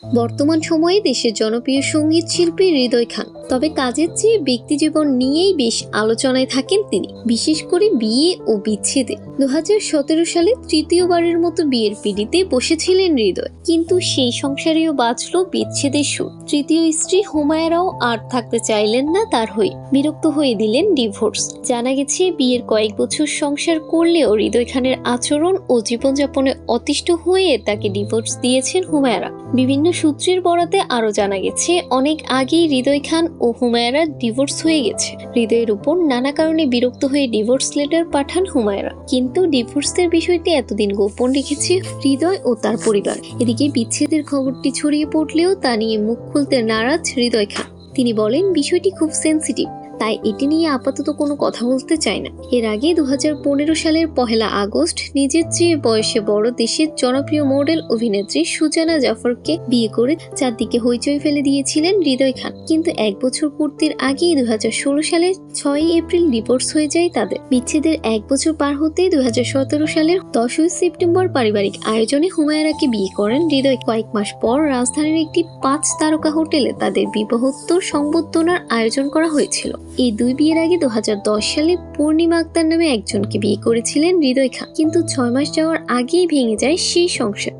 বর্তমান সময়ে দেশের জনপ্রিয় সঙ্গীত শিল্পী হৃদয় খান, তবে কাজের চেয়ে ব্যক্তিজীবন নিয়েই বেশ আলোচনায় থাকেন তিনি, বিশেষ করে বিয়ে ও বিচ্ছেদে। 2017 সালে তৃতীয়বারের মতো বিয়ের পিঁড়িতে বসেছিলেন হৃদয়, কিন্তু সেই সংসারেও বাঁচল বিচ্ছেদের সুর। তৃতীয় স্ত্রী হুমায়রাও আর থাকতে চাইলেন না তার হয়ে, বিরক্ত হয়ে দিলেন ডিভোর্স। জানা গেছে বিয়ের কয়েক বছর সংসার করলেও হৃদয় খানের আচরণ ও জীবনযাপনে অতিষ্ঠ হয়ে তাকে ডিভোর্স দিয়েছেন হুমায়রা। বিভিন্ন সূত্রের বরাতে আরো জানা গেছে অনেক আগেই হৃদয় খান ও হুমায়রা ডিভোর্স হয়ে গেছে। হৃদয়ের উপর নানা কারণে বিরক্ত হয়ে ডিভোর্স লেটার পাঠান হুমায়রা, কিন্তু ডিভোর্সের বিষয়টি এতদিন গোপন রেখেছে হৃদয় ও তার পরিবার। এদিকে বিচ্ছেদের খবরটি ছড়িয়ে পড়লেও তা নিয়ে মুখ খুলতে নারাজ হৃদয় খান। তিনি বলেন, বিষয়টি খুব সেন্সিটিভ, তাই এটি নিয়ে আপাতত কোনো কথা বলতে চায় না। এর আগে 2015 সালের 1 আগস্ট নিজের চেয়ে বয়সে বড় দেশের জনপ্রিয় মডেল অভিনেত্রী সুজানা জাফরকে বিয়ে করে চারদিকে হইচই ফেলে দিয়েছিলেন হৃদয় খান, কিন্তু 1 বছর পূর্তির আগেই 2016 সালের 6 এপ্রিল ডিভোর্স হয়ে যায় তাদের। বিচ্ছেদের 1 বছর পার হতে 2017 সালের 10 সেপ্টেম্বর পারিবারিক আয়োজনে হুমায়রাকে বিয়ে করেন হৃদয়। কয়েক মাস পর রাজধানীর একটি 5 তারকা হোটেলে তাদের বিবাহোত্তর সংবর্ধনার আয়োজন করা হয়েছিল। এই দুই বিয়ের আগে 2010 সালে পূর্ণিমা আক্তার নামে একজনকে বিয়ে করেছিলেন হৃদয় খান, কিন্তু 6 মাস যাওয়ার আগেই ভেঙে যায় সেই সংসার।